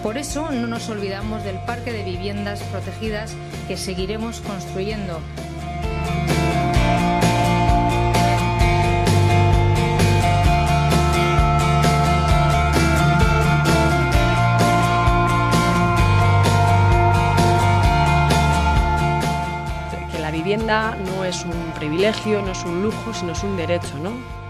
Por eso no nos olvidamos del parque de viviendas protegidas que seguiremos construyendo. Que la vivienda no es un privilegio, no es un lujo, sino es un derecho, ¿no?